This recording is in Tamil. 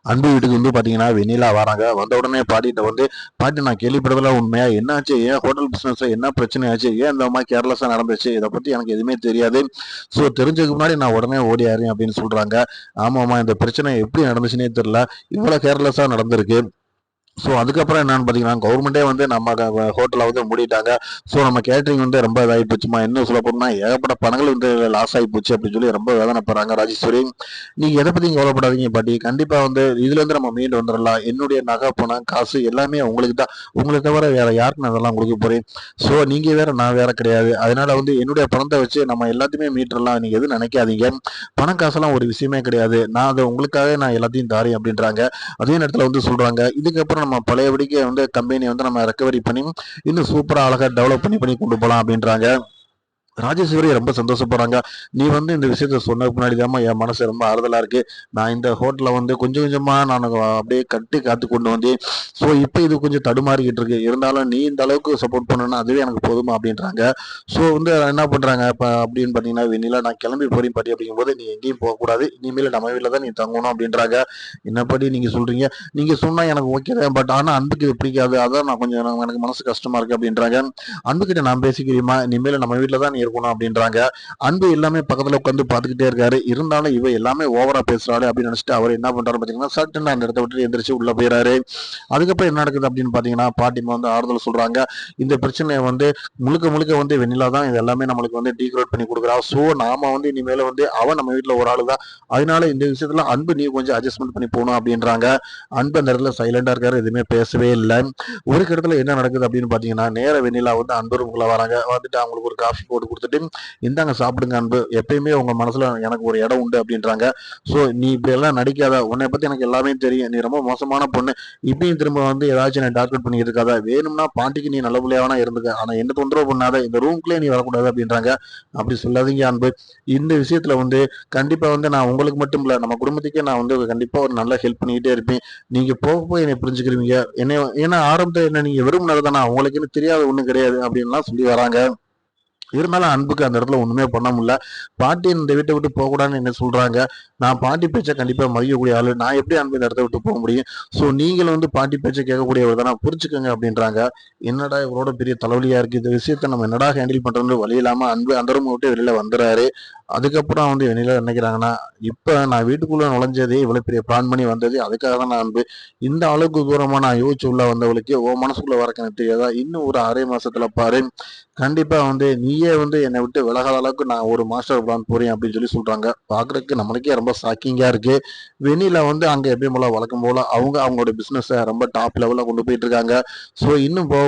அன்பு வீட்டுக்கு வந்து பார்த்தீங்கன்னா, வெண்ணிலா வராங்க. வந்த உடனே பாட்டிட்ட வந்து, "பாட்டி நான் கேள்விப்பட்டதெல்லாம் உண்மையா? என்னாச்சு? ஏன் ஹோட்டல் பிசினஸ்ல என்ன பிரச்சனை ஆச்சு? ஏன் இந்த மாரி கேர்லெஸ்ஸா நடந்துச்சு? இத பத்தி எனக்கு எதுவுமே தெரியாது. ஸோ தெரிஞ்சதுக்கு முன்னாடி நான் உடனே ஓடியாரேன்" அப்படின்னு சொல்றாங்க. ஆமாமா, இந்த பிரச்சனை எப்படி நடந்துச்சுன்னே தெரியல. இவ்வளோ கேர்லெஸ்ஸா நடந்திருக்கு. ஸோ அதுக்கப்புறம் என்னன்னு பார்த்தீங்கன்னா, கவர்மெண்ட்டே வந்து நம்ம ஹோட்டல வந்து மூடிட்டாங்க. ஸோ நம்ம கேட்டரிங் வந்து ரொம்ப இதாகி போச்சுமா. இன்னும் சொல்லப்போனா ஏகப்பட்ட பணங்கள் வந்து லாஸ் ஆகி போச்சு அப்படின்னு சொல்லி ரொம்ப வேதனைப்படுறாங்க ராஜேஸ்வரி. நீங்க எத பத்தியும் கவலைப்படாதீங்க பாட்டி. கண்டிப்பா வந்து இதுலேருந்து நம்ம மீண்டு வந்துரலாம். என்னுடைய நகை, பணம், காசு எல்லாமே உங்களுக்கு தான். உங்கள தவிர வேற யாருக்கு நான் அதெல்லாம் குடுக்க போறேன்? ஸோ நீங்க வேற, நான் வேற கிடையாது. அதனால வந்து என்னுடைய பணத்த வச்சு நம்ம எல்லாத்தையுமே மீட்டுறலாம். நீங்க எதுவும் நினைக்காதீங்க. பணம் காசெல்லாம் ஒரு விஷயமே கிடையாது. நான் அத உங்களுக்காக நான் எல்லாத்தையும் தாரேன் அப்படின்றாங்க. அதே நேரத்துல வந்து சொல்றாங்க, இதுக்கப்புறம் நம்ம பழையபடிக்கு வந்து கம்பெனிய வந்து நம்ம ரெக்கவரி பண்ணி, இன்னும் சூப்பரா அழகா டெவலப் பண்ணி கொண்டு போலாம் அப்படின்றாங்க. ராஜேஸ்வரி ரொம்ப சந்தோஷப்படுறாங்க. "நீ வந்து இந்த விஷயத்த சொன்னதுக்கு முன்னாடி தாம்மா என் மனசு ரொம்ப ஆறுதலா இருக்கு. நான் இந்த ஹோட்டல வந்து கொஞ்சம் கொஞ்சமா நானு அப்படியே கட்டி காத்து கொண்டு வந்தேன். ஸோ இப்ப இது கொஞ்சம் தடுமாறிக்கிட்டு இருக்கு. இருந்தாலும் நீ இந்த அளவுக்கு சப்போர்ட் பண்ணனா அதுவே எனக்கு போதுமா" அப்படின்றாங்க. ஸோ வந்து என்ன பண்றாங்க இப்ப அப்படின்னு பார்த்தீங்கன்னா, "வெண்ணிலா நான் கிளம்பி போறேன் பாட்டி" அப்படிங்கும்போது, "நீ எங்கேயும் போகக்கூடாது. இனிமேல் நம்ம வீட்ல தான் நீ தங்கணும்" அப்படின்றாங்க. "என்ன பாட்டி நீங்க சொல்றீங்க? நீங்க சொன்னா எனக்கு ஓகே தான். பட் ஆனா அன்புக்கு இது பிடிக்காது. அதான் நான் கொஞ்சம் எனக்கு மனசு கஷ்டமா இருக்கு" அப்படின்றாங்க. "அன்புகிட்ட நான் பேசிக்கிறேன்ம்மா. இனிமேல் நம்ம வீட்ல தான் நீ இருக்கணும்" அப்படின்றாங்க. அன்பு எல்லாமே பக்கத்துல உட்காந்து பார்த்துக்கிட்டே இருக்காரு. இருந்தாலும் இவ எல்லாமே ஓவரா பேசுறாளே அப்படின்னு நினைச்சிட்டு அவர் என்ன பண்றாரு பார்த்தீங்கன்னா, சட்டுன்னு அந்த இடத்த விட்டு எந்திரிச்சு உள்ள போயிறாரு. அதுக்கப்புறம் என்ன நடக்குது அப்படின்னு பார்த்தீங்கன்னா, பாட்டிமா வந்து ஆறுதல் சொல்றாங்க. இந்த பிரச்சனைய வந்து முழுக்க முழுக்க வந்து வெண்ணிலா தான் இது எல்லாமே நம்மளுக்கு வந்து டீக்ரோட் பண்ணி குடுக்குறா. ஸோ நாம வந்து இனிமேல வந்து அவ நம்ம வீட்ல ஒரு ஆளு தான். அதனால இந்த விஷயத்துல அன்பு நீ கொஞ்சம் அட்ஜஸ்ட்மென்ட் பண்ணி போணும் அப்படின்றாங்க. அன்பு அந்த இடத்துல சைலண்டா இருக்காரு. எதுவுமே பேசவே இல்ல. ஒரு கட்டத்துல என்ன நடக்குது அப்படின்னு பார்த்தீங்கன்னா, நேரா வெண்ணிலா வந்து அன்பு ரூமுக்குள்ள வராங்க. வந்துட்டு அவங்களுக்கு ஒரு காஃபி போட்டு குடுத்துட்டு, "இந்தாங்க சாப்பிடுங்க அன்பு. எப்பயுமே உங்க மனசுல எனக்கு ஒரு இடம் உண்டு" அப்படின்றாங்க. "ஸோ நீ இப்படியெல்லாம் நடிக்காத. உன்னைய பத்தி எனக்கு எல்லாமே தெரியும். நீ ரொம்ப மோசமான பொண்ணு. இப்பயும் திரும்ப வந்து ஏதாச்சும் என்ன டார்கெட் பண்ணிட்டு இருக்காத. வேணும்னா பாட்டிக்கு நீ நல்ல புள்ளையா வேணா இருந்துக்க. ஆனா என்ன தொந்தரவு பண்ணாத. இந்த ரூம்குள்ளயே நீ வரக்கூடாது" அப்படின்றாங்க. "அப்படி சொல்லாதீங்க அன்பு. இந்த விஷயத்துல வந்து கண்டிப்பா வந்து நான் உங்களுக்கு மட்டும் இல்ல, நம்ம குடும்பத்துக்கே நான் வந்து கண்டிப்பா ஒரு நல்ல ஹெல்ப் பண்ணிக்கிட்டே இருப்பேன். நீங்க போக போக என்னைய புரிஞ்சுக்கிருவீங்க. என்னைய ஏன்னா ஆரம்பத்துல என்ன நீங்க விரும்பினது தானே. உங்களுக்குன்னு தெரியாத ஒண்ணும் கிடையாது" அப்படின்லாம் சொல்லி வராங்க. இருந்தாலும் அன்புக்கு அந்த இடத்துல ஒண்ணுமே பண்ண முடியல. பாட்டி இந்த வீட்ட விட்டு போகக்கூடாதுன்னு என்ன சொல்றாங்க. நான் பாட்டி பேச்ச கண்டிப்பா மதிக்கக்கூடிய ஆளு. நான் எப்படி அன்பு இந்த இடத்த விட்டு போக முடியும்? ஸோ நீங்களும் வந்து பாட்டி பேச்ச கேட்கக்கூடியவர் தானே, புரிஞ்சுக்கங்க அப்படின்றாங்க. என்னடா இவரோட பெரிய தலைவலியா இருக்கு. இந்த விஷயத்த நம்ம என்னடா ஹேண்டில் பண்றோம்னு வழி இல்லாம அன்பு அந்த ரூம விட்டு வெளியில வந்துறாரு. அதுக்கப்புறம் வந்து வெண்ணிலா நினைக்கிறாங்கன்னா, இப்ப நான் வீட்டுக்குள்ள நுழைஞ்சதே இவ்வளவு பெரிய பிளான் பண்ணி வந்தது அதுக்காக தான் நான் அன்பு. இந்த அளவுக்கு தூரமா நான் யோசிச்சு உள்ள வந்தவளுக்கு உன் மனசுக்குள்ள வரக்கு எனக்கு தெரியாதா? இன்னும் ஒரு 1/2 மாசத்துல பாரு. கண்டிப்பா வந்து நீயே வந்து என்னை விட்டு விலகாத அளவுக்கு நான் ஒரு மாஸ்டர் பிளான் போறேன் அப்படின்னு சொல்லி சொல்றாங்க. பார்க்கறதுக்கு நம்மளுக்கே ரொம்ப ஷாக்கிங்கா இருக்கு. வெண்ணிலா வந்து அங்க எப்பயும் போல வழக்கம் போல அவங்களோட பிசினஸ ரொம்ப டாப் லெவல்ல கொண்டு போயிட்டு இருக்காங்க. ஸோ இன்னும் போக